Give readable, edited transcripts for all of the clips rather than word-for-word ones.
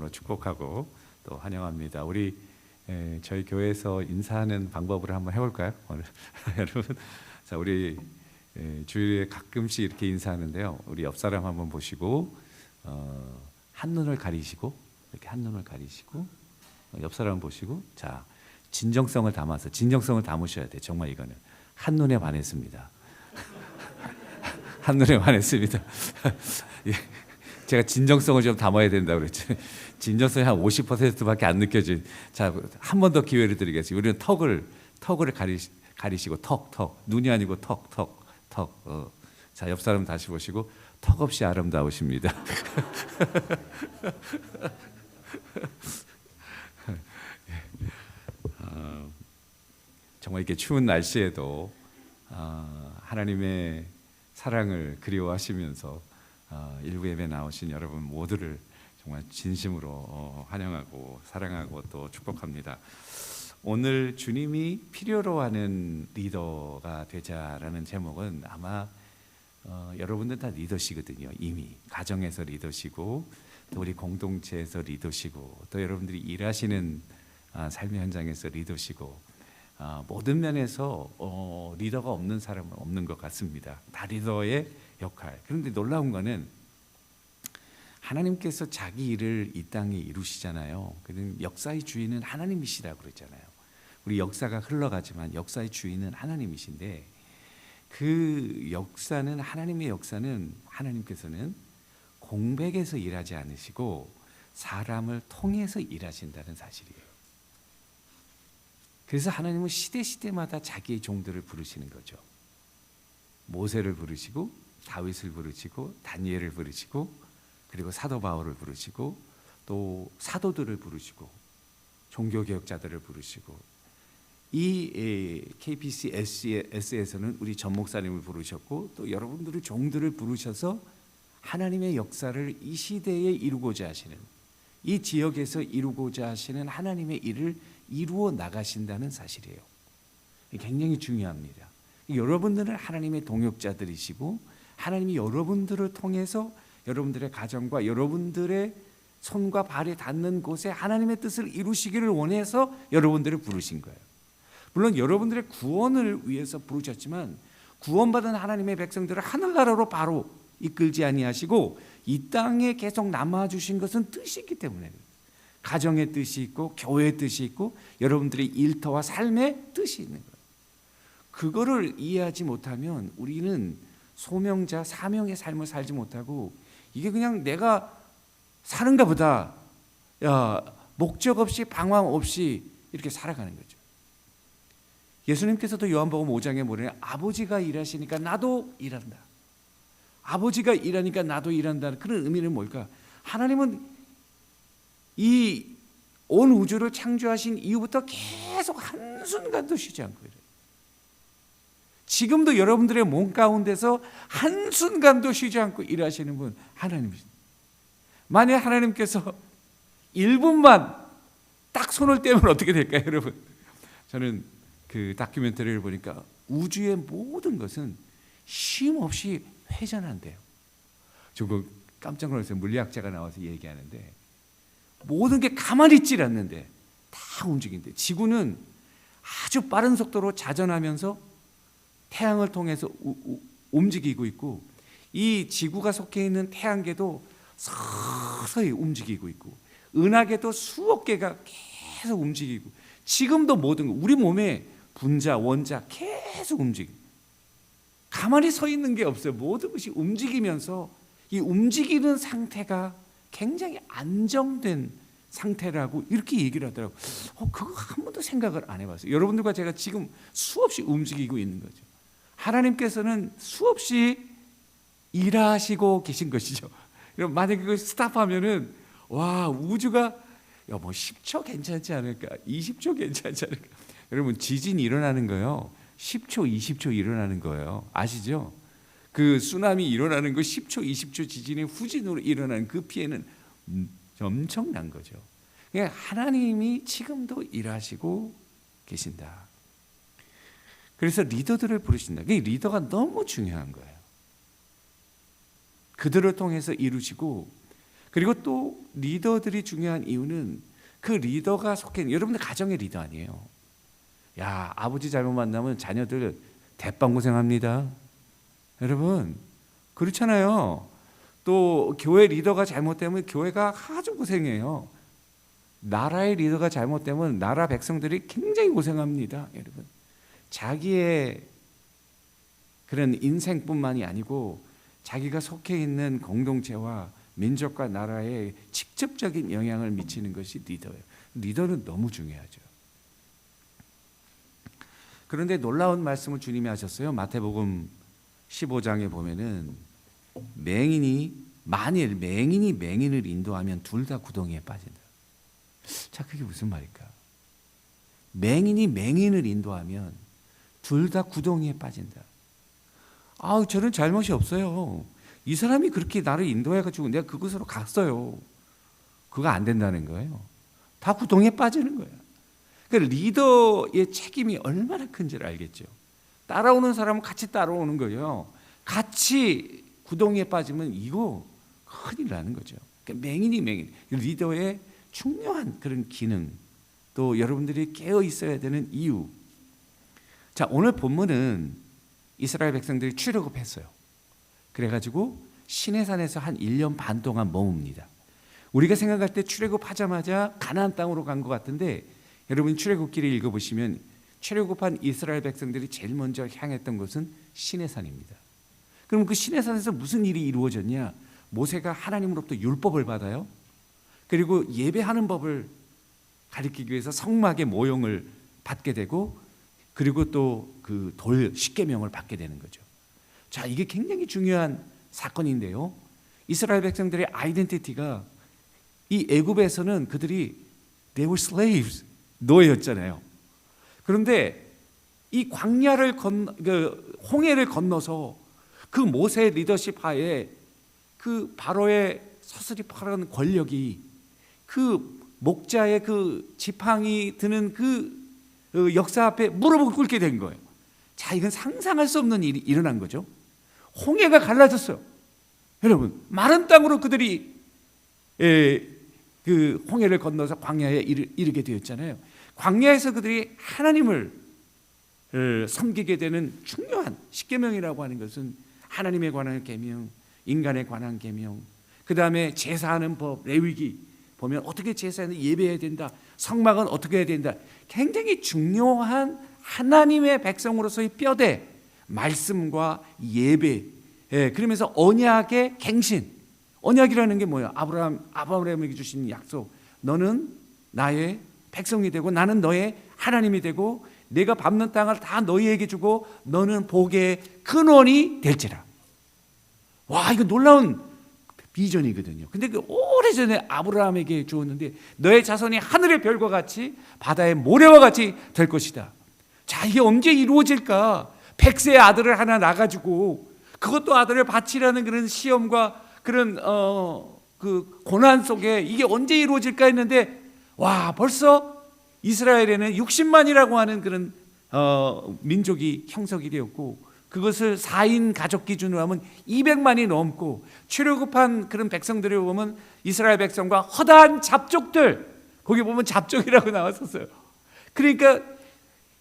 진심으로 축복하고 또 환영합니다. 우리 저희 교회에서 인사하는 방법을 한번 해볼까요? 오늘 여러분, 자 우리 주일에 가끔씩 이렇게 인사하는데요. 우리 옆 사람 한번 보시고 한 눈을 가리시고 이렇게 한 눈을 가리시고 옆 사람 보시고 자 진정성을 담아서 진정성을 담으셔야 돼. 정말 이거는 한 눈에 반했습니다. 한 눈에 반했습니다. 제가 진정성을 좀 담아야 된다고 그랬죠. 진정성이 한 50%밖에 안 느껴진. 자, 한 번 더 기회를 드리겠습니다. 우리는 턱을 가리시고 턱 눈이 아니고 턱. 자, 옆 사람 다시 보시고 턱 없이 아름다우십니다. 정말 이렇게 추운 날씨에도 하나님의 사랑을 그리워하시면서 일부 예배 나오신 여러분 모두를 정말 진심으로 환영하고 사랑하고 또 축복합니다. 오늘 주님이 필요로 하는 리더가 되자라는 제목은 아마 여러분들 다 리더시거든요. 이미 가정에서 리더시고 또 우리 공동체에서 리더시고 또 여러분들이 일하시는 삶의 현장에서 리더시고 모든 면에서 리더가 없는 사람은 없는 것 같습니다. 다 리더의 역할. 그런데 놀라운 거는 하나님께서 자기 일을 이 땅에 이루시잖아요. 그는 역사의 주인은 하나님이시라고 그랬잖아요. 우리 역사가 흘러가지만 역사의 주인은 하나님이신데 그 역사는 하나님의 역사는 하나님께서는 공백에서 일하지 않으시고 사람을 통해서 일하신다는 사실이에요. 그래서 하나님은 시대마다 자기의 종들을 부르시는 거죠. 모세를 부르시고 다윗을 부르시고 다니엘을 부르시고 그리고 사도 바울을 부르시고 또 사도들을 부르시고 종교개혁자들을 부르시고 이 KPC SE에서는 우리 전 목사님을 부르셨고 또 여러분들의 종들을 부르셔서 하나님의 역사를 이 시대에 이루고자 하시는 이 지역에서 이루고자 하시는 하나님의 일을 이루어 나가신다는 사실이에요. 굉장히 중요합니다. 여러분들은 하나님의 동역자들이시고 하나님이 여러분들을 통해서 여러분들의 가정과 여러분들의 손과 발이 닿는 곳에 하나님의 뜻을 이루시기를 원해서 여러분들을 부르신 거예요. 물론 여러분들의 구원을 위해서 부르셨지만 구원받은 하나님의 백성들을 하늘나라로 바로 이끌지 아니하시고 이 땅에 계속 남아주신 것은 뜻이 있기 때문에 가정의 뜻이 있고 교회의 뜻이 있고 여러분들의 일터와 삶의 뜻이 있는 거예요. 그거를 이해하지 못하면 우리는 소명자 사명의 삶을 살지 못하고 이게 그냥 내가 사는가 보다 목적 없이 방황 없이 이렇게 살아가는 거죠. 예수님께서도 요한복음 5장에 뭐래요? 아버지가 일하시니까 나도 일한다. 아버지가 일하니까 나도 일한다는 그런 의미는 뭘까? 하나님은 이 온 우주를 창조하신 이후부터 계속 한순간도 쉬지 않고 일해요. 지금도 여러분들의 몸 가운데서 한순간도 쉬지 않고 일하시는 분 하나님이십니다. 만약 하나님께서 1분만 딱 손을 떼면 어떻게 될까요, 여러분? 저는 그 다큐멘터리를 보니까 우주의 모든 것은 쉼 없이 회전한대요. 조금 깜짝 놀랐어요. 물리학자가 나와서 얘기하는데 모든 게 가만히 있질 않는데 다 움직인대. 지구는 아주 빠른 속도로 자전하면서 태양을 통해서 움직이고 있고 이 지구가 속해 있는 태양계도 서서히 움직이고 있고 은하계도 수억 개가 계속 움직이고 지금도 모든 거 우리 몸에 분자, 원자 계속 움직이고 가만히 서 있는 게 없어요. 모든 것이 움직이면서 이 움직이는 상태가 굉장히 안정된 상태라고 이렇게 얘기를 하더라고요. 그거 한 번도 생각을 안 해봤어요. 여러분들과 제가 지금 수없이 움직이고 있는 거죠. 하나님께서는 수없이 일하시고 계신 것이죠. 만약에 그걸 스탑하면은 와 우주가 뭐 10초 괜찮지 않을까? 20초 괜찮지 않을까? 여러분 지진이 일어나는 거요. 10초, 20초 일어나는 거예요. 아시죠? 그 쓰나미 일어나는 거 10초, 20초 지진의 후진으로 일어나는 그 피해는 엄청난 거죠. 그러니까 하나님이 지금도 일하시고 계신다. 그래서 리더들을 부르신다. 그 리더가 너무 중요한 거예요. 그들을 통해서 이루시고 그리고 또 리더들이 중요한 이유는 그 리더가 속해 있는, 여러분들 가정의 리더 아니에요. 야, 아버지 잘못 만나면 자녀들 대빵고생합니다. 여러분 그렇잖아요. 또 교회 리더가 잘못되면 교회가 아주 고생해요. 나라의 리더가 잘못되면 나라 백성들이 굉장히 고생합니다. 여러분 자기의 그런 인생뿐만이 아니고 자기가 속해 있는 공동체와 민족과 나라에 직접적인 영향을 미치는 것이 리더예요. 리더는 너무 중요하죠. 그런데 놀라운 말씀을 주님이 하셨어요. 마태복음 15장에 보면은 만일 맹인이 맹인을 인도하면 둘 다 구덩이에 빠진다. 자, 그게 무슨 말일까? 맹인이 맹인을 인도하면 둘 다 구덩이에 빠진다. 아우, 저는 잘못이 없어요. 이 사람이 그렇게 나를 인도해가지고 내가 그곳으로 갔어요. 그거 안 된다는 거예요. 다 구덩이에 빠지는 거예요. 그러니까 리더의 책임이 얼마나 큰지를 알겠죠. 따라오는 사람은 같이 따라오는 거예요. 같이 구덩이에 빠지면 이거 큰일 나는 거죠. 그러니까 맹인 리더의 중요한 그런 기능, 또 여러분들이 깨어 있어야 되는 이유. 자, 오늘 본문은 이스라엘 백성들이 출애굽했어요. 그래가지고 시내산에서 한 1년 반 동안 머뭅니다. 우리가 생각할 때 출애굽하자마자 가나안 땅으로 간 것 같은데, 여러분 출애굽기를 읽어보시면 출애굽한 이스라엘 백성들이 제일 먼저 향했던 곳은 시내산입니다. 그럼 그 시내산에서 무슨 일이 이루어졌냐? 모세가 하나님으로부터 율법을 받아요. 그리고 예배하는 법을 가리키기 위해서 성막의 모형을 받게 되고, 그리고 또 그 돌 십계명을 받게 되는 거죠. 자, 이게 굉장히 중요한 사건인데요. 이스라엘 백성들의 아이덴티티가, 이 애굽에서는 그들이 they were slaves, 노예였잖아요. 그런데 이 광야를 홍해를 건너서 그 모세의 리더십 하에 그 바로의 서슬이파라는 권력이 그 목자의 그 지팡이 드는 그 역사 앞에 무릎을 꿇게 된 거예요. 자, 이건 상상할 수 없는 일이 일어난 거죠. 홍해가 갈라졌어요. 여러분, 마른 땅으로 그들이 그 홍해를 건너서 광야에 이르게 되었잖아요. 광야에서 그들이 하나님을 섬기게 되는 중요한 십계명이라고 하는 것은 하나님에 관한 계명, 인간에 관한 계명, 그 다음에 제사하는 법, 레위기 보면 어떻게 제사하는 예배해야 된다, 성막은 어떻게 해야 된다. 굉장히 중요한 하나님의 백성으로서의 뼈대, 말씀과 예배. 그러면서 언약의 갱신. 언약이라는 게 뭐예요? 아브라함에게 주신 약속. 너는 나의 백성이 되고 나는 너의 하나님이 되고 내가 밟는 땅을 다 너희에게 주고 너는 복의 근원이 될지라. 와, 이거 놀라운 비전이거든요. 근데 그 오래전에 아브라함에게 주었는데 너의 자손이 하늘의 별과 같이 바다의 모래와 같이 될 것이다. 자, 이게 언제 이루어질까? 100세의 아들을 하나 낳아가지고 그것도 아들을 바치라는 그런 시험과 그런 그 고난 속에 이게 언제 이루어질까 했는데, 와, 벌써 이스라엘에는 60만이라고 하는 그런 민족이 형성이 되었고, 그것을 4인 가족 기준으로 하면 200만이 넘고, 출애굽한 그런 백성들을 보면 이스라엘 백성과 허다한 잡족들, 거기 보면 잡족이라고 나왔었어요. 그러니까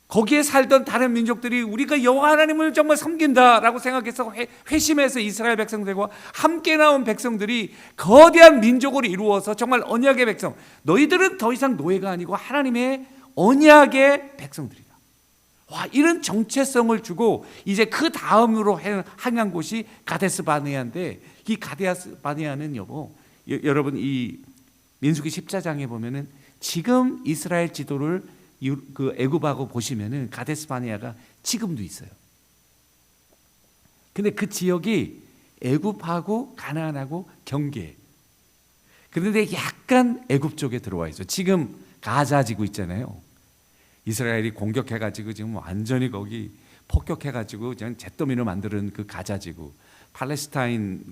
거기에 살던 다른 민족들이 우리가 여호와 하나님을 정말 섬긴다라고 생각해서 회심해서 이스라엘 백성들과 함께 나온 백성들이 거대한 민족으로 이루어서 정말 언약의 백성, 너희들은 더 이상 노예가 아니고 하나님의 언약의 백성들이다. 와, 이런 정체성을 주고 이제 그 다음으로 향한 곳이 가데스 바네아인데, 이 가데스 바네아는 여러분 이 민수기 14장에 보면은 지금 이스라엘 지도를 그 애굽하고 보시면은 가데스 바네아가 지금도 있어요. 근데 그 지역이 애굽하고 가나안하고 경계. 그런데 약간 애굽 쪽에 들어와 있어요. 지금 가자 지구 있잖아요. 이스라엘이 공격해가지고 지금 완전히 거기 폭격해가지고 그냥 잿더미로 만드는 그 가자 지구. 팔레스타인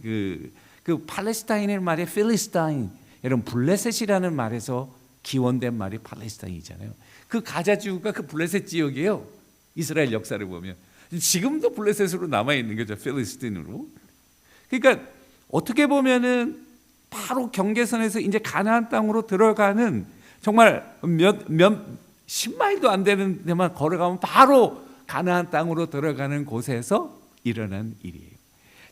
그 팔레스타인의 말이 필리스타인, 여러분 블레셋이라는 말에서 기원된 말이 팔레스타인이잖아요. 그 가자 지구가 그 블레셋 지역이에요. 이스라엘 역사를 보면 지금도 블레셋으로 남아 있는 거죠. 필리스틴으로. 그러니까 어떻게 보면은 바로 경계선에서 이제 가나안 땅으로 들어가는 정말 몇 10마일도 안 되는 데만 걸어가면 바로 가나안 땅으로 들어가는 곳에서 일어난 일이에요.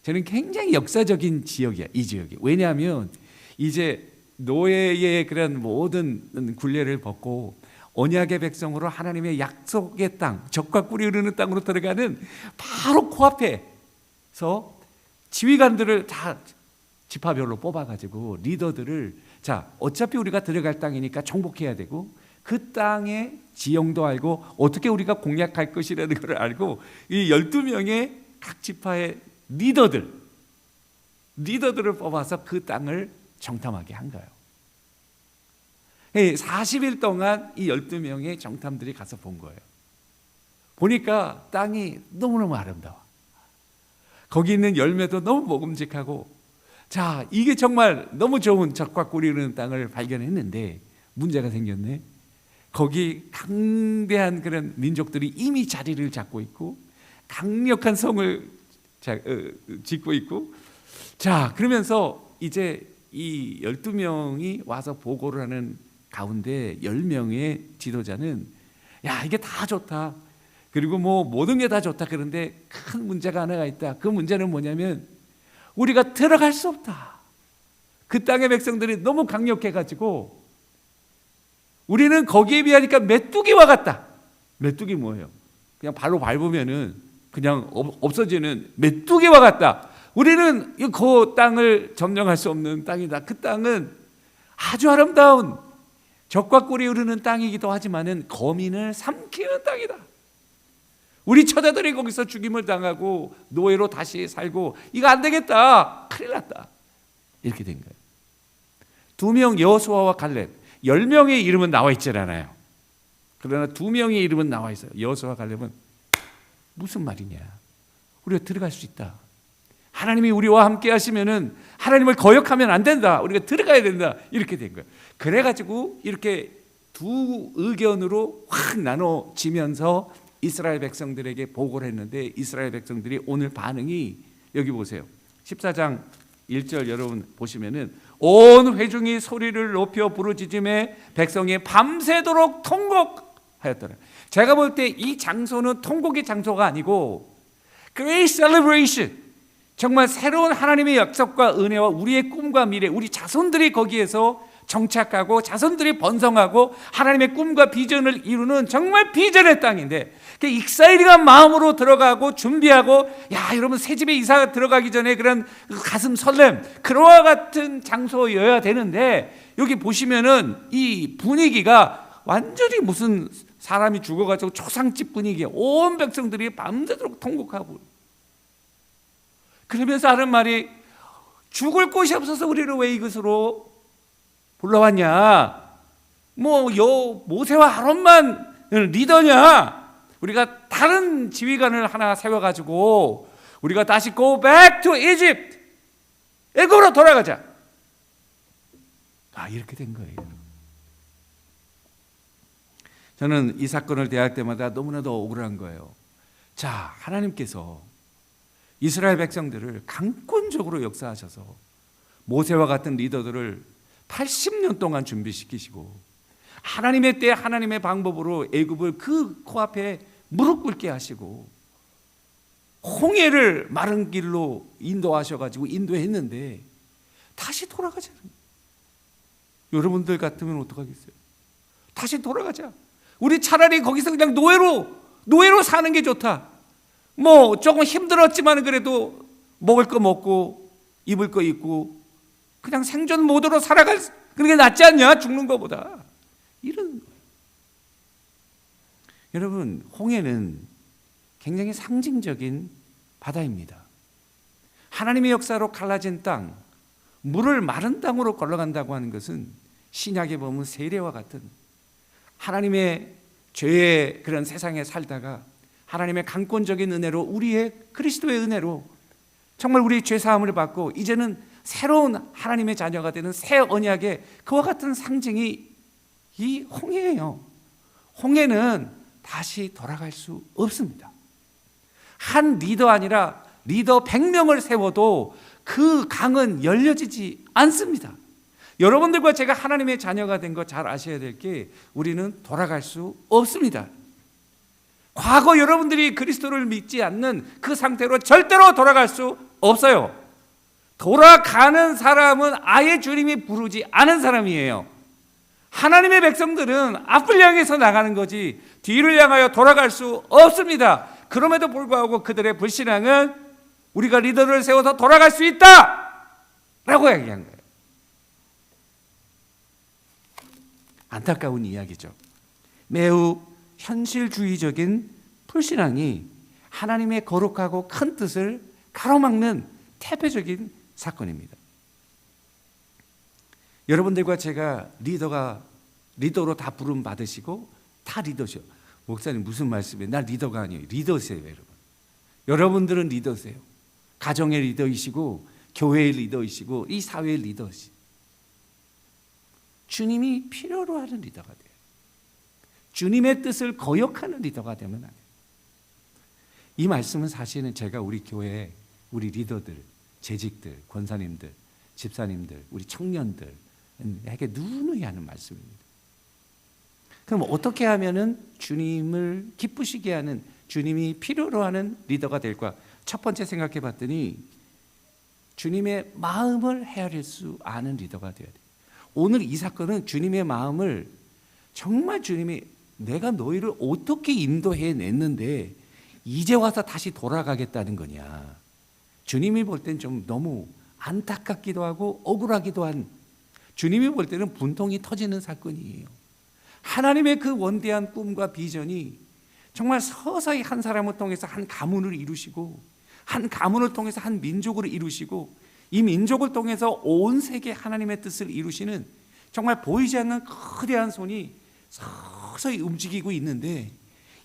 저는 굉장히 역사적인 지역이야, 이 지역이. 왜냐하면 이제 노예의 그런 모든 굴레를 벗고 언약의 백성으로 하나님의 약속의 땅, 젖과 꿀이 흐르는 땅으로 들어가는 바로 코앞에서 지휘관들을 다 지파별로 뽑아가지고 리더들을, 자, 어차피 우리가 들어갈 땅이니까 정복해야 되고 그 땅의 지형도 알고 어떻게 우리가 공략할 것이라는 걸 알고 이 12명의 각 지파의 리더들을 뽑아서 그 땅을 정탐하게 한 거예요. 40일 동안 이 12명의 정탐들이 가서 본 거예요. 보니까 땅이 너무너무 아름다워. 거기 있는 열매도 너무 먹음직하고, 자, 이게 정말 너무 좋은 젖과 꿀이 흐르는 땅을 발견했는데 문제가 생겼네. 거기 강대한 그런 민족들이 이미 자리를 잡고 있고 강력한 성을 짓고 있고, 자, 그러면서 이제 이 12명이 와서 보고를 하는 가운데 10명의 지도자는, 야, 이게 다 좋다, 그리고 뭐 모든 게 다 좋다, 그런데 큰 문제가 하나가 있다. 그 문제는 뭐냐면 우리가 들어갈 수 없다. 그 땅의 백성들이 너무 강력해가지고 우리는 거기에 비하니까 메뚜기와 같다. 메뚜기 뭐예요? 그냥 발로 밟으면은 그냥 없어지는 메뚜기와 같다. 우리는 그 땅을 점령할 수 없는 땅이다. 그 땅은 아주 아름다운 젖과 꿀이 흐르는 땅이기도 하지만은 거민을 삼키는 땅이다. 우리 처자들이 거기서 죽임을 당하고 노예로 다시 살고 이거 안 되겠다. 큰일 났다. 이렇게 된 거예요. 2명 여호수아와 갈렙, 10명의 이름은 나와 있지 않아요. 그러나 2명의 이름은 나와 있어요. 여호수아와 갈렙은 무슨 말이냐, 우리가 들어갈 수 있다. 하나님이 우리와 함께 하시면은 하나님을 거역하면 안 된다. 우리가 들어가야 된다. 이렇게 된 거예요. 그래가지고 이렇게 두 의견으로 확 나눠지면서 이스라엘 백성들에게 보고를 했는데, 이스라엘 백성들이 오늘 반응이 여기 보세요. 14장 1절 여러분 보시면은 온 회중이 소리를 높여 부르짖음에 백성이 밤새도록 통곡하였더라. 제가 볼 때 이 장소는 통곡의 장소가 아니고 Great Celebration, 정말 새로운 하나님의 약속과 은혜와 우리의 꿈과 미래, 우리 자손들이 거기에서 정착하고 자손들이 번성하고 하나님의 꿈과 비전을 이루는 정말 비전의 땅인데, 그 익사이링한 마음으로 들어가고 준비하고, 야, 여러분 새집에 이사 들어가기 전에 그런 가슴 설렘, 그와 같은 장소여야 되는데, 여기 보시면은 이 분위기가 완전히 무슨 사람이 죽어가지고 초상집 분위기에 온 백성들이 밤새도록 통곡하고, 그러면서 하는 말이, 죽을 곳이 없어서 우리를 왜 이것으로 불러왔냐? 뭐 모세와 아론만 리더냐? 우리가 다른 지휘관을 하나 세워가지고 우리가 다시 go back to Egypt, 애굽으로 돌아가자. 이렇게 된 거예요. 저는 이 사건을 대할 때마다 너무나도 억울한 거예요. 자, 하나님께서 이스라엘 백성들을 강권적으로 역사하셔서 모세와 같은 리더들을 80년 동안 준비시키시고 하나님의 때 하나님의 방법으로 애굽을 그 코앞에 무릎 꿇게 하시고 홍해를 마른 길로 인도하셔가지고 인도했는데 다시 돌아가자. 여러분들 같으면 어떡하겠어요? 다시 돌아가자. 우리 차라리 거기서 그냥 노예로 사는 게 좋다. 뭐 조금 힘들었지만 그래도 먹을 거 먹고 입을 거 입고 그냥 생존 모드로 살아갈, 그게 낫지 않냐? 죽는 것보다. 이런 거예요. 여러분, 홍해는 굉장히 상징적인 바다입니다. 하나님의 역사로 갈라진 땅, 물을 마른 땅으로 걸러간다고 하는 것은 신약에 보면 세례와 같은 하나님의 죄의 그런 세상에 살다가 하나님의 강권적인 은혜로, 우리의 그리스도의 은혜로 정말 우리의 죄 사함을 받고 이제는 새로운 하나님의 자녀가 되는 새 언약의 그와 같은 상징이 이 홍해예요. 홍해는 다시 돌아갈 수 없습니다. 한 리더 아니라 리더 100명을 세워도 그 강은 열려지지 않습니다. 여러분들과 제가 하나님의 자녀가 된 거 잘 아셔야 될 게 우리는 돌아갈 수 없습니다. 과거 여러분들이 그리스도를 믿지 않는 그 상태로 절대로 돌아갈 수 없어요. 돌아가는 사람은 아예 주님이 부르지 않은 사람이에요. 하나님의 백성들은 앞을 향해서 나가는 거지 뒤를 향하여 돌아갈 수 없습니다. 그럼에도 불구하고 그들의 불신앙은 우리가 리더를 세워서 돌아갈 수 있다 라고 얘기한 거예요. 안타까운 이야기죠. 매우 현실주의적인 불신앙이 하나님의 거룩하고 큰 뜻을 가로막는 대표적인 사건입니다. 여러분들과 제가 리더로 다 부름 받으시고 다 리더죠. 목사님 무슨 말씀이에요? 나 리더가 아니에요. 리더세요, 여러분. 여러분들은 리더세요. 가정의 리더이시고 교회의 리더이시고 이 사회의 리더시. 주님이 필요로 하는 리더가 돼요. 주님의 뜻을 거역하는 리더가 되면 안 돼요. 이 말씀은 사실은 제가 우리 교회, 우리 리더들, 재직들, 권사님들, 집사님들, 우리 청년들에게 누누이 하는 말씀입니다. 그럼 어떻게 하면은 주님을 기쁘시게 하는, 주님이 필요로 하는 리더가 될까? 첫 번째 생각해 봤더니 주님의 마음을 헤아릴 수 아는 리더가 되어야 돼요. 오늘 이 사건은 주님의 마음을 정말 주님이 내가 너희를 어떻게 인도해 냈는데 이제 와서 다시 돌아가겠다는 거냐. 주님이 볼 땐 좀 너무 안타깝기도 하고 억울하기도 한, 주님이 볼 때는 분통이 터지는 사건이에요. 하나님의 그 원대한 꿈과 비전이 정말 서서히 한 사람을 통해서 한 가문을 이루시고 한 가문을 통해서 한 민족을 이루시고 이 민족을 통해서 온 세계 하나님의 뜻을 이루시는 정말 보이지 않는 거대한 손이 서서히 움직이고 있는데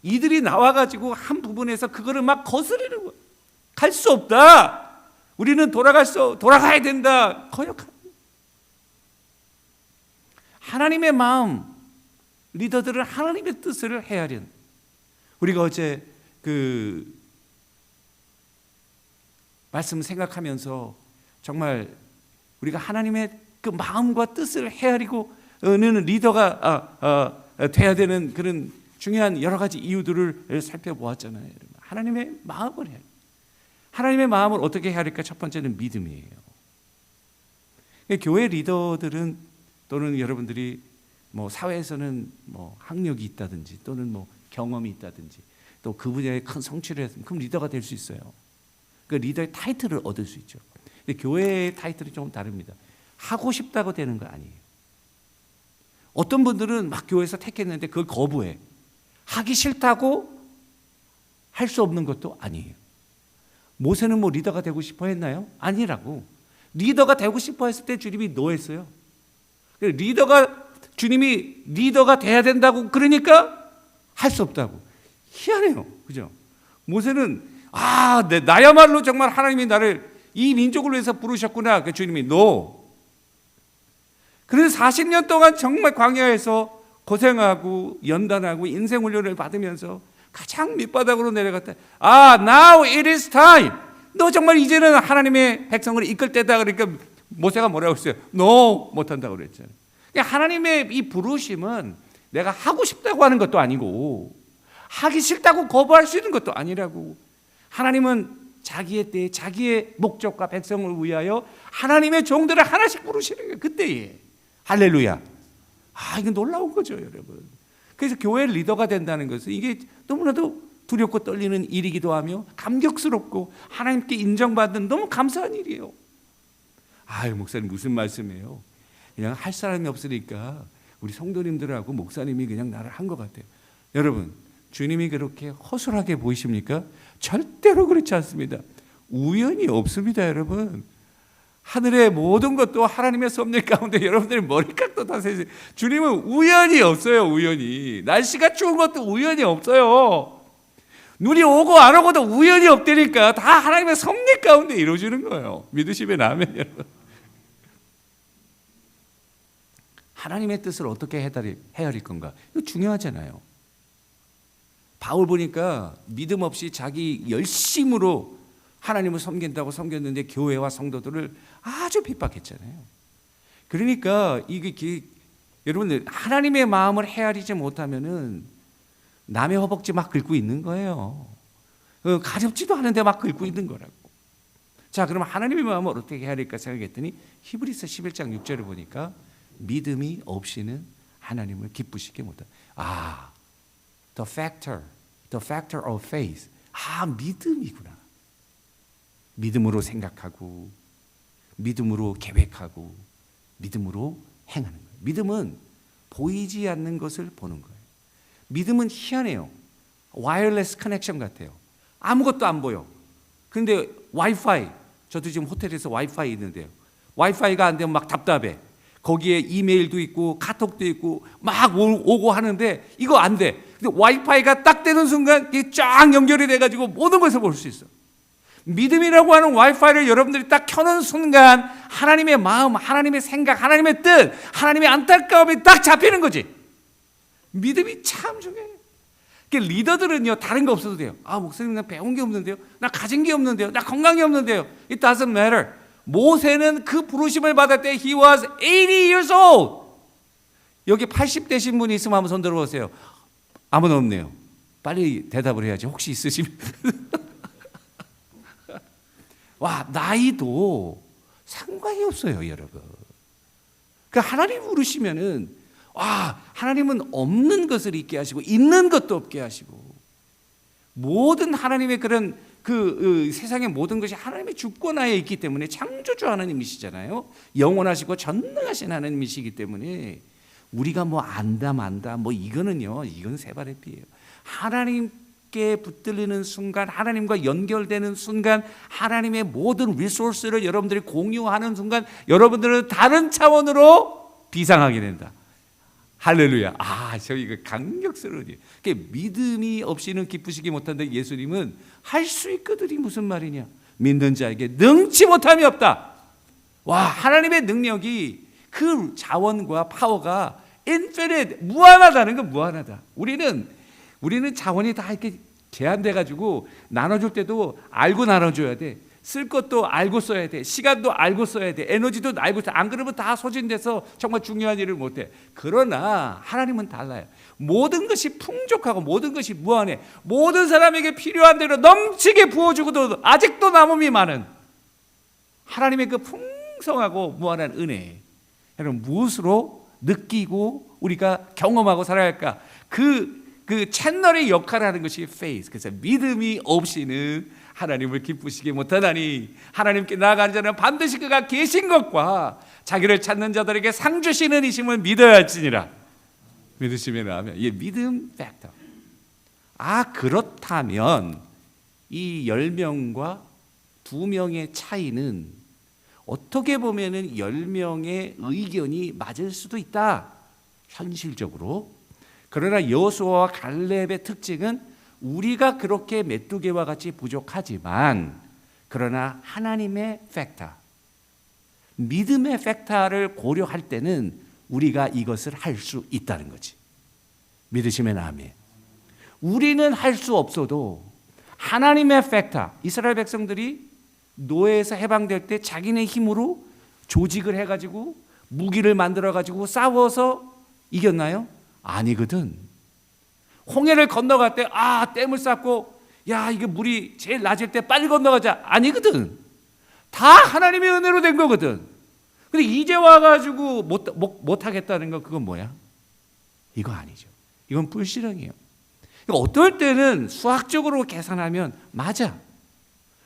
이들이 나와가지고 한 부분에서 그거를 막 거스르는 거예요. 갈 수 없다. 우리는 돌아가야 된다. 거역하는. 하나님의 마음, 리더들은 하나님의 뜻을 헤아린. 우리가 어제 그 말씀 생각하면서 정말 우리가 하나님의 그 마음과 뜻을 헤아리고는 리더가 돼야 되는 그런 중요한 여러 가지 이유들을 살펴보았잖아요. 여러분. 하나님의 마음을 헤아리. 하나님의 마음을 어떻게 헤아릴까? 첫 번째는 믿음이에요. 교회 리더들은 또는 여러분들이 뭐 사회에서는 뭐 학력이 있다든지 또는 뭐 경험이 있다든지 또 그 분야에 큰 성취를 했으면 그럼 리더가 될 수 있어요. 그 리더의 타이틀을 얻을 수 있죠. 근데 교회의 타이틀이 조금 다릅니다. 하고 싶다고 되는 거 아니에요. 어떤 분들은 막 교회에서 택했는데 그걸 거부해. 하기 싫다고 할 수 없는 것도 아니에요. 모세는 뭐 리더가 되고 싶어 했나요? 아니라고. 리더가 되고 싶어 했을 때 주님이 노했어요. 주님이 리더가 돼야 된다고 그러니까 할 수 없다고. 희한해요. 그죠? 모세는 나야말로 정말 하나님이 나를 이 민족을 위해서 부르셨구나. 그 주님이 노. 그래서 40년 동안 정말 광야에서 고생하고 연단하고 인생 훈련을 받으면서 가장 밑바닥으로 내려갔다. Now it is time. 너 정말 이제는 하나님의 백성을 이끌 때다. 그러니까 모세가 뭐라고 했어요? No, 못한다고 그랬잖아요. 하나님의 이 부르심은 내가 하고 싶다고 하는 것도 아니고 하기 싫다고 거부할 수 있는 것도 아니라고. 하나님은 자기의 때에 자기의 목적과 백성을 위하여 하나님의 종들을 하나씩 부르시는 거예요. 그때에. 할렐루야. 이게 놀라운 거죠, 여러분. 그래서 교회 리더가 된다는 것은 이게 너무나도 두렵고 떨리는 일이기도 하며 감격스럽고 하나님께 인정받는 너무 감사한 일이에요. 목사님 무슨 말씀이에요? 그냥 할 사람이 없으니까 우리 성도님들하고 목사님이 그냥 나를 한 것 같아요. 여러분, 주님이 그렇게 허술하게 보이십니까? 절대로 그렇지 않습니다. 우연이 없습니다, 여러분. 하늘의 모든 것도 하나님의 섭리 가운데 여러분들이 머리카락도 다 세세요. 주님은 우연이 없어요. 우연이. 날씨가 추운 것도 우연이 없어요. 눈이 오고 안 오고도 우연이 없다니까. 다 하나님의 섭리 가운데 이루어지는 거예요. 믿으시면 아멘. 여러분. 하나님의 뜻을 어떻게 헤아릴 건가? 이거 중요하잖아요. 바울 보니까 믿음 없이 자기 열심으로 하나님을 섬긴다고 섬겼는데 교회와 성도들을 아주 핍박했잖아요. 그러니까 여러분들 하나님의 마음을 헤아리지 못하면은 남의 허벅지 막 긁고 있는 거예요. 가렵지도 않은데 막 긁고 있는 거라고. 자, 그럼 하나님의 마음을 어떻게 헤아릴까 생각했더니 히브리서 11장 6절을 보니까 믿음이 없이는 하나님을 기쁘시게 못한다. the factor of faith. 믿음이구나. 믿음으로 생각하고, 믿음으로 계획하고, 믿음으로 행하는 거예요. 믿음은 보이지 않는 것을 보는 거예요. 믿음은 희한해요. 와이어리스 커넥션 같아요. 아무것도 안 보여. 그런데 와이파이, 저도 지금 호텔에서 와이파이 있는데요. 와이파이가 안 되면 막 답답해. 거기에 이메일도 있고 카톡도 있고 막 오고 하는데 이거 안 돼. 근데 와이파이가 딱 되는 순간 이게 쫙 연결이 돼가지고 모든 것을 볼 수 있어. 믿음이라고 하는 와이파이를 여러분들이 딱 켜는 순간 하나님의 마음, 하나님의 생각, 하나님의 뜻, 하나님의 안타까움이 딱 잡히는 거지. 믿음이 참 중요해요. 리더들은요, 다른 거 없어도 돼요. 목사님, 나 배운 게 없는데요, 나 가진 게 없는데요, 나 건강이 없는데요. It doesn't matter. 모세는 그 부르심을 받을 때 he was 80 years old. 여기 80 되신 분이 있으면 한번 손 들어보세요. 아무도 없네요. 빨리 대답을 해야지. 혹시 있으시면. 나이도 상관이 없어요, 여러분. 그러니까 하나님 부르시면은 하나님은 없는 것을 있게 하시고 있는 것도 없게 하시고 모든 하나님의 그런 세상의 모든 것이 하나님의 주권하에 있기 때문에 창조주 하나님이시잖아요. 영원하시고 전능하신 하나님이시기 때문에 우리가 안다 이건 새발의 피예요. 하나님께 붙들리는 순간, 하나님과 연결되는 순간, 하나님의 모든 리소스를 여러분들이 공유하는 순간 여러분들은 다른 차원으로 비상하게 된다. 할렐루야. 저희 강력스러운 일. 믿음이 없이는 기쁘시기 못한다. 예수님은 할 수 있거든이 무슨 말이냐? 믿는 자에게 능치 못함이 없다. 하나님의 능력이 그 자원과 파워가 infinite, 무한하다는 건 무한하다. 우리는 자원이 다 이렇게 제한돼 가지고 나눠줄 때도 알고 나눠줘야 돼. 쓸 것도 알고 써야 돼. 시간도 알고 써야 돼. 에너지도 알고 써야 돼. 안 그러면 다 소진돼서 정말 중요한 일을 못해. 그러나 하나님은 달라요. 모든 것이 풍족하고 모든 것이 무한해. 모든 사람에게 필요한 대로 넘치게 부어주고도 아직도 남음이 많은 하나님의 그 풍성하고 무한한 은혜. 여러분, 무엇으로 느끼고 우리가 경험하고 살아야 할까? 그 채널의 역할을 하는 것이 faith. 그래서 믿음이 없이는 하나님을 기쁘시게 못하다니, 하나님께 나아가는 자는 반드시 그가 계신 것과 자기를 찾는 자들에게 상 주시는 이심을 믿어야 할지니라. 믿으시면 아멘. 믿음 팩터. 그렇다면 이 10명과 2명의 차이는 어떻게 보면은 10명의 의견이 맞을 수도 있다, 현실적으로. 그러나 여호수아와 갈렙의 특징은 우리가 그렇게 메뚜기와 같이 부족하지만 그러나 하나님의 팩터, 믿음의 팩터를 고려할 때는 우리가 이것을 할 수 있다는 거지. 믿으시면 아멘. 우리는 할 수 없어도 하나님의 팩터, 이스라엘 백성들이 노예에서 해방될 때 자기네 힘으로 조직을 해가지고 무기를 만들어가지고 싸워서 이겼나요? 아니거든. 홍해를 건너갈 때 댐을 쌓고 이게 물이 제일 낮을 때 빨리 건너가자, 아니거든. 다 하나님의 은혜로 된 거거든. 근데 이제 와가지고 못하겠다는 건 그건 뭐야? 이거 아니죠. 이건 불신앙이에요. 어떨 때는 수학적으로 계산하면 맞아.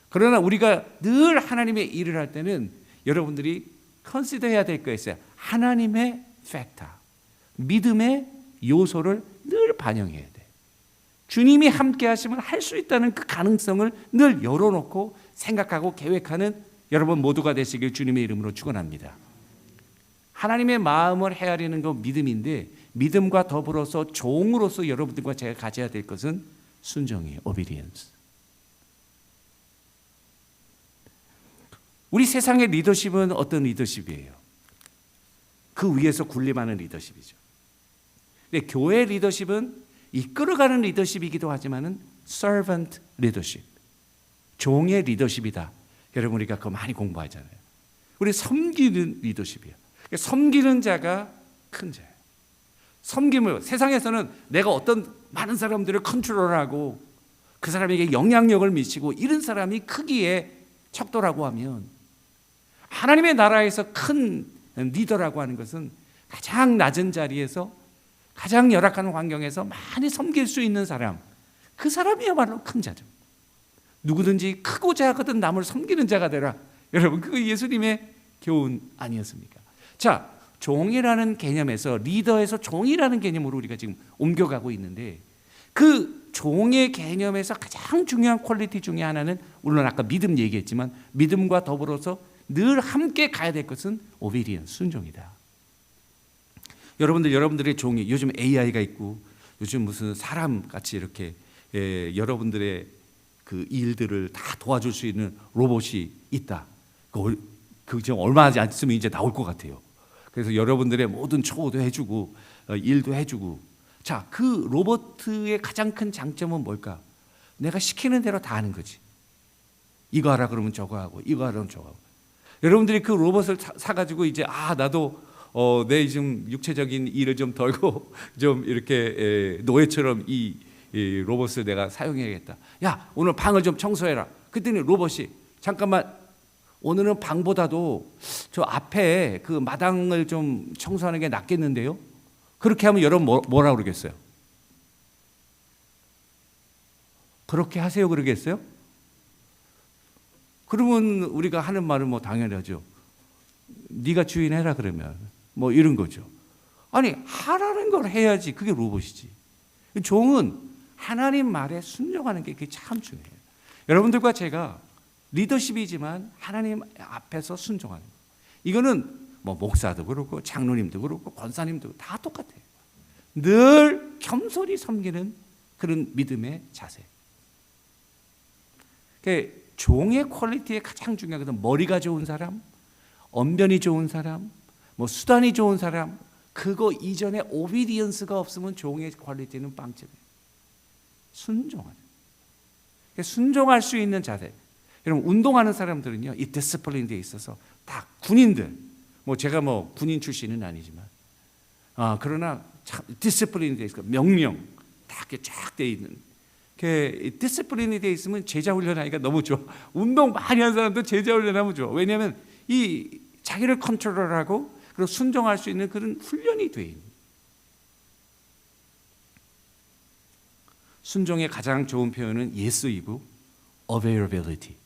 그러나 우리가 늘 하나님의 일을 할 때는 여러분들이 컨시더 해야 될 거 있어요. 하나님의 팩터, 믿음의 요소를 늘 반영해야 돼. 주님이 함께 하시면 할 수 있다는 그 가능성을 늘 열어놓고 생각하고 계획하는 여러분 모두가 되시길 주님의 이름으로 축원합니다. 하나님의 마음을 헤아리는 건 믿음인데, 믿음과 더불어서 종으로서 여러분들과 제가 가져야 될 것은 순종이에요. obedience. 우리 세상의 리더십은 어떤 리더십이에요? 그 위에서 군림하는 리더십이죠. 근데 교회 리더십은 이끌어가는 리더십이기도 하지만은 servant 리더십, 종의 리더십이다. 여러분 우리가 그거 많이 공부하잖아요. 우리 섬기는 리더십이에요. 섬기는 자가 큰 자예요. 섬김을 세상에서는 내가 어떤 많은 사람들을 컨트롤하고 그 사람에게 영향력을 미치고 이런 사람이 크기에 척도라고 하면 하나님의 나라에서 큰 리더라고 하는 것은 가장 낮은 자리에서 가장 열악한 환경에서 많이 섬길 수 있는 사람, 그 사람이야말로 큰 자죠. 누구든지 크고 작거든 남을 섬기는 자가 되라. 여러분 그거 예수님의 교훈 아니었습니까? 자, 종이라는 개념에서 리더에서 종이라는 개념으로 우리가 지금 옮겨가고 있는데 그 종의 개념에서 가장 중요한 퀄리티 중에 하나는 물론 아까 믿음 얘기했지만 믿음과 더불어서 늘 함께 가야 될 것은 obedience, 순종이다. 여러분들의 종이 요즘 AI가 있고 요즘 무슨 사람같이 이렇게 여러분들의 그 일들을 다 도와줄 수 있는 로봇이 있다. 그 지금 얼마 안 있으면 이제 나올 것 같아요. 그래서 여러분들의 모든 초도 해주고 일도 해주고. 자, 그 로봇의 가장 큰 장점은 뭘까? 내가 시키는 대로 다 하는 거지. 이거 하라 그러면 저거 하고 이거 하라 그러면 저거 하고. 여러분들이 그 로봇을 사가지고 이제 나도 내 지금 육체적인 일을 좀 덜고 좀 이렇게 노예처럼 이 로봇을 내가 사용해야겠다. 야, 오늘 방을 좀 청소해라. 그랬더니 로봇이 잠깐만, 오늘은 방보다도 저 앞에 그 마당을 좀 청소하는 게 낫겠는데요? 그렇게 하면 여러분 뭐라 그러겠어요? 그렇게 하세요 그러겠어요? 그러면 우리가 하는 말은 뭐 당연하죠. 네가 주인해라 그러면 뭐 이런 거죠. 아니, 하라는 걸 해야지. 그게 로봇이지. 종은 하나님 말에 순종하는 게 그게 참 중요해요. 여러분들과 제가 리더십이지만 하나님 앞에서 순종하는 거. 이거는 뭐 목사도 그렇고 장로님도 그렇고 권사님도 다 똑같아요. 늘 겸손히 섬기는 그런 믿음의 자세. 그러니까 종의 퀄리티에 가장 중요한 것은 머리가 좋은 사람, 언변이 좋은 사람, 뭐 수단이 좋은 사람, 그거 이전에 오비디언스가 없으면 종의 퀄리티는 빵점이에요. 순종하는. 그러니까 순종할 수 있는 자세. 여러분 운동하는 사람들은요, 이 디스플린에 있어서 다 군인들, 뭐 제가 뭐 군인 출신은 아니지만, 그러나 참 디스플린에 있어 명령 다 이렇게 쫙 돼 있는. 그 디스플린이 돼 있으면 제자 훈련하기가 너무 좋아. 운동 많이 한 사람도 제자 훈련하면 좋아. 왜냐하면 이 자기를 컨트롤하고 그리고 순종할 수 있는 그런 훈련이 돼 있는. 순종의 가장 좋은 표현은 예스이고 availability.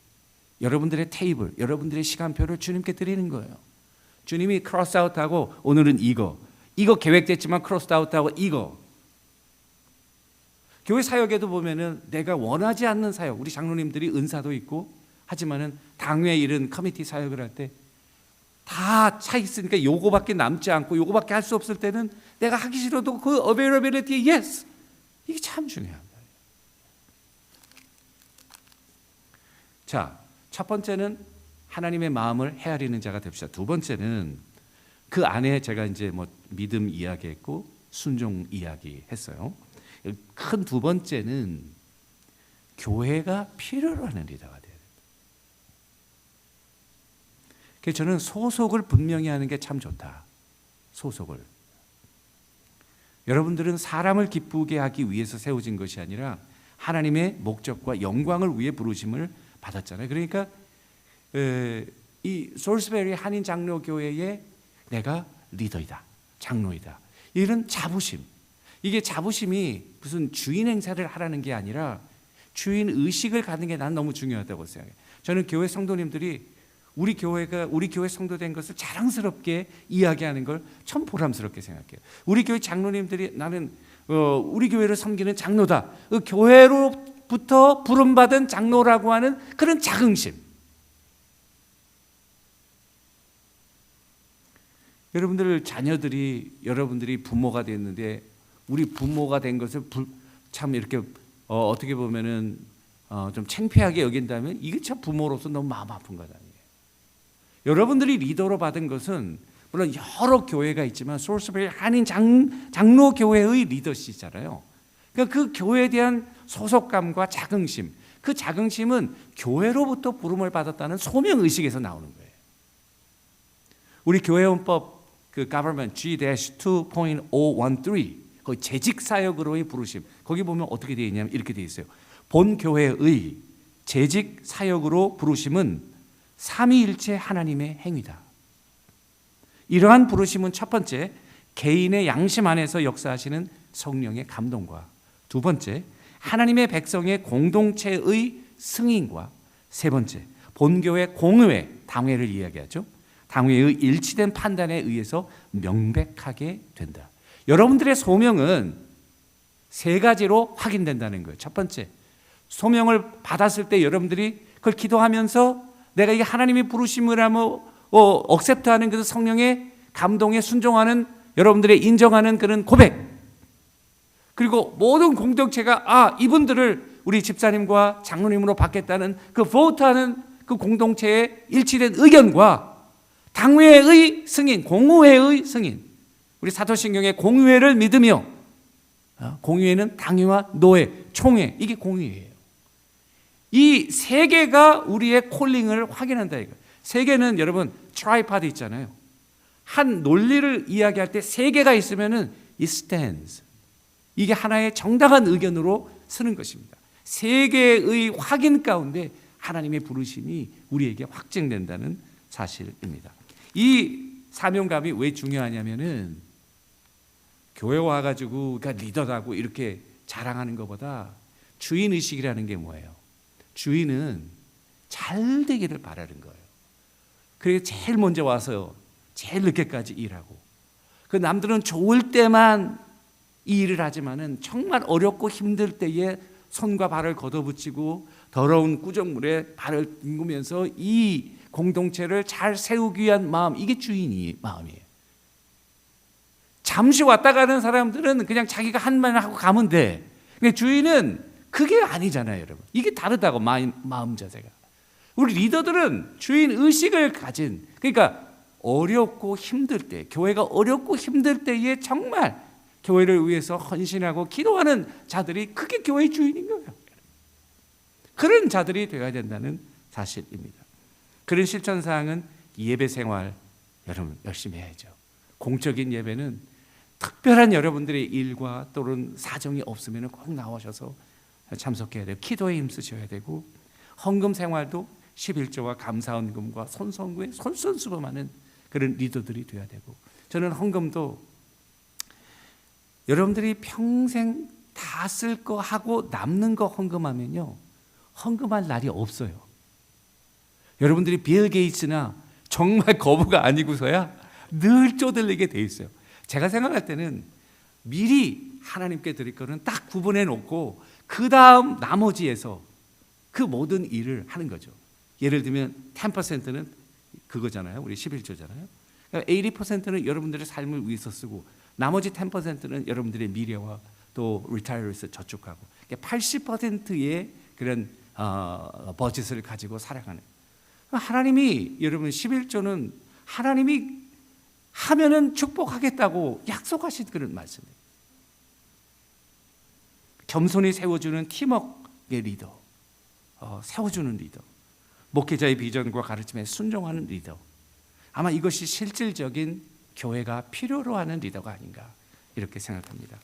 여러분들의 테이블, 여러분들의 시간표를 주님께 드리는 거예요. 주님이 크로스아웃하고 오늘은 이거 계획됐지만 크로스아웃하고 이거. 교회 사역에도 보면은 내가 원하지 않는 사역, 우리 장로님들이 은사도 있고 하지만은 당회 이런 커미티 사역을 할 때 다 차 있으니까 요거밖에 남지 않고 요거밖에 할 수 없을 때는 내가 하기 싫어도 그 availability yes, 이게 참 중요한 거예요. 자, 첫 번째는 하나님의 마음을 헤아리는 자가 됩시다. 두 번째는 그 안에 제가 이제 뭐 믿음 이야기했고 순종 이야기했어요. 큰 두 번째는 교회가 필요로 하는 리더가 돼야 됩니다. 그래서 저는 소속을 분명히 하는 게 참 좋다. 소속을. 여러분들은 사람을 기쁘게 하기 위해서 세워진 것이 아니라 하나님의 목적과 영광을 위해 부르심을 받았잖아요. 그러니까 이 솔스베리 한인 장로교회에 내가 리더이다, 장로이다, 이런 자부심. 이게 자부심이 무슨 주인 행사를 하라는 게 아니라 주인 의식을 갖는 게 난 너무 중요하다고 생각해요. 저는 교회 성도님들이 우리 교회 성도 된 것을 자랑스럽게 이야기하는 걸 참 보람스럽게 생각해요. 우리 교회 장로님들이 나는 우리 교회를 섬기는 장로다. 그 교회로부터 부름받은 장로라고 하는 그런 자긍심. 여러분들이 부모가 됐는데 우리 부모가 된 것을 참 이렇게 어떻게 보면은 좀 창피하게 여긴다면 이게 참 부모로서 너무 마음 아픈 것 아니에요. 여러분들이 리더로 받은 것은 물론 여러 교회가 있지만 솔스베리 한인 장로 교회의 리더시잖아요. 그러니까 그 교회에 대한 소속감과 자긍심, 그 자긍심은 교회로부터 부름을 받았다는 소명의식에서 나오는 거예요. 우리 교회헌법 그 Government G-2.013 거기 재직사역으로의 부르심, 거기 보면 어떻게 되어 있냐면 이렇게 되어 있어요. 본 교회의 재직사역으로 부르심은 삼위일체 하나님의 행위다. 이러한 부르심은 첫 번째, 개인의 양심 안에서 역사하시는 성령의 감동과, 두 번째, 하나님의 백성의 공동체의 승인과, 세 번째, 본교회 공회, 당회를 이야기하죠. 당회의 일치된 판단에 의해서 명백하게 된다. 여러분들의 소명은 세 가지로 확인된다는 거예요. 첫 번째, 소명을 받았을 때 여러분들이 그걸 기도하면서 내가 이게 하나님이 부르심을 하며 억셉트하는 그 성령의 감동에 순종하는, 여러분들의 인정하는 그런 고백, 그리고 모든 공동체가 이분들을 우리 집사님과 장로님으로 받겠다는 그 보트하는 그 공동체의 일치된 의견과 당회의 승인, 공의회의 승인, 우리 사도신경의 공의회를 믿으며, 공의회는 당회와 노회, 총회, 이게 공의회예요. 이 세 개가 우리의 콜링을 확인한다 이거. 세 개는 여러분 트라이파드 있잖아요. 한 논리를 이야기할 때 세 개가 있으면은 it stands. 이게 하나의 정당한 의견으로 서는 것입니다. 세 개의 확인 가운데 하나님의 부르심이 우리에게 확증된다는 사실입니다. 이 사명감이 왜 중요하냐면은 교회 와가지고 그러니까 리더라고 이렇게 자랑하는 것보다 주인의식이라는 게 뭐예요? 주인은 잘 되기를 바라는 거예요. 그래서 제일 먼저 와서 제일 늦게까지 일하고, 그 남들은 좋을 때만 이 일을 하지만은 정말 어렵고 힘들 때에 손과 발을 걷어붙이고 더러운 구정물에 발을 담그면서 이 공동체를 잘 세우기 위한 마음, 이게 주인의 마음이에요. 잠시 왔다 가는 사람들은 그냥 자기가 한 말 하고 가면 돼. 근데 주인은 그게 아니잖아요, 여러분. 이게 다르다고, 마음 자세가. 우리 리더들은 주인 의식을 가진, 그러니까 어렵고 힘들 때, 교회가 어렵고 힘들 때에 정말 교회를 위해서 헌신하고 기도하는 자들이 그게 교회의 주인인 거예요. 그런 자들이 되어야 된다는 사실입니다. 그런 실천사항은 예배 생활 여러분 열심히 해야죠. 공적인 예배는 특별한 여러분들의 일과 또는 사정이 없으면 꼭 나오셔서 참석해야 돼요. 기도에 힘쓰셔야 되고, 헌금 생활도 11조와 감사헌금과 손성구에 솔선수범하는 그런 리더들이 되어야 되고, 저는 헌금도 여러분들이 평생 다 쓸 거 하고 남는 거 헌금하면요, 헌금할 날이 없어요. 여러분들이 빌 게이츠나 정말 거부가 아니고서야 늘 쪼들리게 돼 있어요. 제가 생각할 때는 미리 하나님께 드릴 거는 딱 구분해 놓고 그 다음 나머지에서 그 모든 일을 하는 거죠. 예를 들면 10%는 그거잖아요. 우리 11조잖아요. 그러니까 80%는 여러분들의 삶을 위해서 쓰고, 나머지 10%는 여러분들의 미래와 또 리타이어에서 저축하고, 80%의 그런 버짓을 가지고 살아가는. 하나님이, 여러분 11조는 하나님이 하면은 축복하겠다고 약속하신 그런 말씀이에요. 겸손히 세워주는 팀워크의 리더, 세워주는 리더, 목회자의 비전과 가르침에 순종하는 리더. 아마 이것이 실질적인 교회가 필요로 하는 리더가 아닌가 이렇게 생각합니다.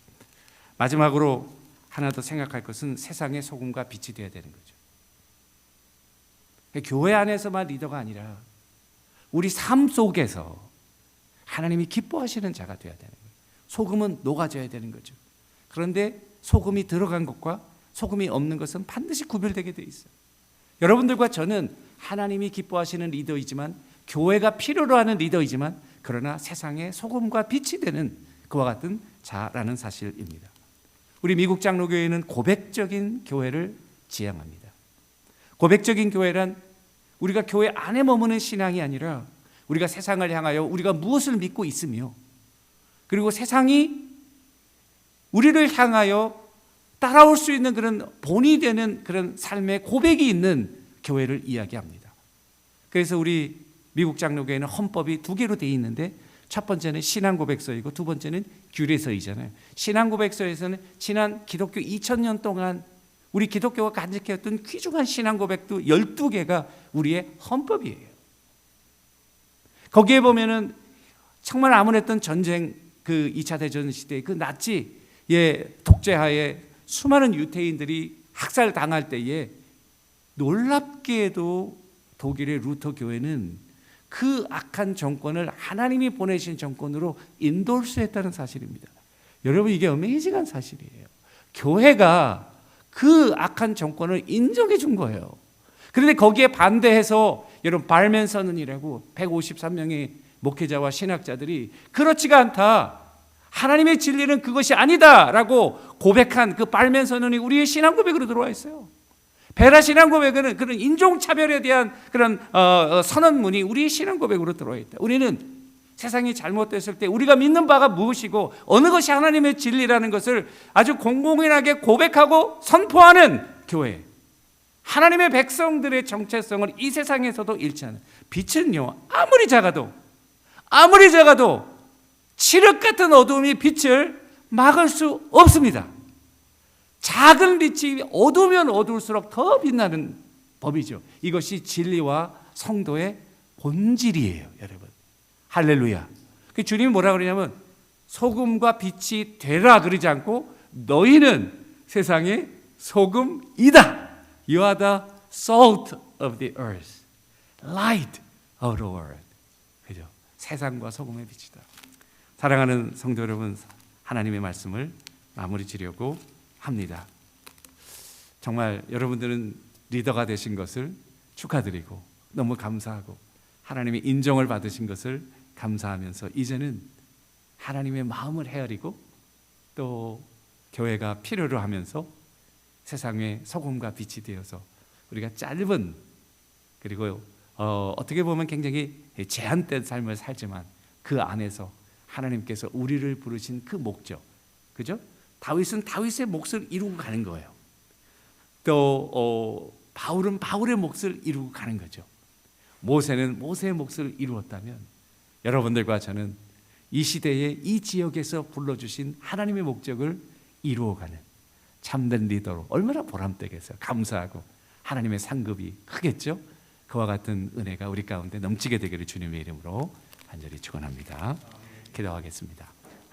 마지막으로 하나 더 생각할 것은 세상의 소금과 빛이 되어야 되는 거죠. 교회 안에서만 리더가 아니라 우리 삶 속에서 하나님이 기뻐하시는 자가 되어야 되는 거예요. 소금은 녹아져야 되는 거죠. 그런데 소금이 들어간 것과 소금이 없는 것은 반드시 구별되게 돼 있어요. 여러분들과 저는 하나님이 기뻐하시는 리더이지만, 교회가 필요로 하는 리더이지만, 그러나 세상에 소금과 빛이 되는 그와 같은 자라는 사실입니다. 우리 미국 장로교회는 고백적인 교회를 지향합니다. 고백적인 교회란 우리가 교회 안에 머무는 신앙이 아니라 우리가 세상을 향하여 우리가 무엇을 믿고 있으며, 그리고 세상이 우리를 향하여 따라올 수 있는 그런 본이 되는 그런 삶의 고백이 있는 교회를 이야기합니다. 그래서 우리 미국 장로교회는 헌법이 두 개로 되어 있는데, 첫 번째는 신앙고백서이고 두 번째는 규례서이잖아요. 신앙고백서에서는 지난 기독교 2000년 동안 우리 기독교가 간직해왔던 귀중한 신앙 고백도 12개가 우리의 헌법이에요. 거기에 보면은 정말 암울했던 전쟁, 그 2차 대전 시대 그 나치의 독재하에 수많은 유태인들이 학살당할 때에 놀랍게도 독일의 루터 교회는 그 악한 정권을 하나님이 보내신 정권으로 인도수했다는 사실입니다. 여러분, 이게 어메이징한 사실이에요. 교회가 그 악한 정권을 인정해 준 거예요. 그런데 거기에 반대해서 여러분 발맨선언이라고 153명의 목회자와 신학자들이 그렇지가 않다, 하나님의 진리는 그것이 아니다라고 고백한 그 발맨선언이 우리의 신앙 고백으로 들어와 있어요. 베라 신앙 고백은 그런 인종차별에 대한 그런 선언문이 우리의 신앙 고백으로 들어와 있다. 우리는 세상이 잘못됐을 때 우리가 믿는 바가 무엇이고 어느 것이 하나님의 진리라는 것을 아주 공공연하게 고백하고 선포하는 교회, 하나님의 백성들의 정체성을 이 세상에서도 잃지 않는. 빛은요, 아무리 작아도 칠흑 같은 어두움이 빛을 막을 수 없습니다. 작은 빛이 어두우면 어두울수록 더 빛나는 법이죠. 이것이 진리와 성도의 본질이에요, 여러분. 할렐루야. 주님이 뭐라 그러냐면 소금과 빛이 되라 그러지 않고 너희는 세상의 소금이다. You are the salt of the earth, light of the world. 그죠? 세상과 소금의 빛이다. 사랑하는 성도 여러분, 하나님의 말씀을 마무리 지려고 합니다. 정말 여러분들은 리더가 되신 것을 축하드리고 너무 감사하고 하나님의 인정을 받으신 것을 감사하면서 이제는 하나님의 마음을 헤아리고 또 교회가 필요로 하면서 세상의 소금과 빛이 되어서 우리가 짧은, 그리고 어떻게 보면 굉장히 제한된 삶을 살지만 그 안에서 하나님께서 우리를 부르신 그 목적, 그죠? 다윗은 다윗의 몫을 이루고 가는 거예요. 또 바울은 바울의 몫을 이루고 가는 거죠. 모세는 모세의 몫을 이루었다면 여러분들과 저는 이 시대에 이 지역에서 불러주신 하나님의 목적을 이루어가는 참된 리더로 얼마나 보람되겠어요. 감사하고 하나님의 상급이 크겠죠. 그와 같은 은혜가 우리 가운데 넘치게 되기를 주님의 이름으로 간절히 축원합니다. 기도하겠습니다.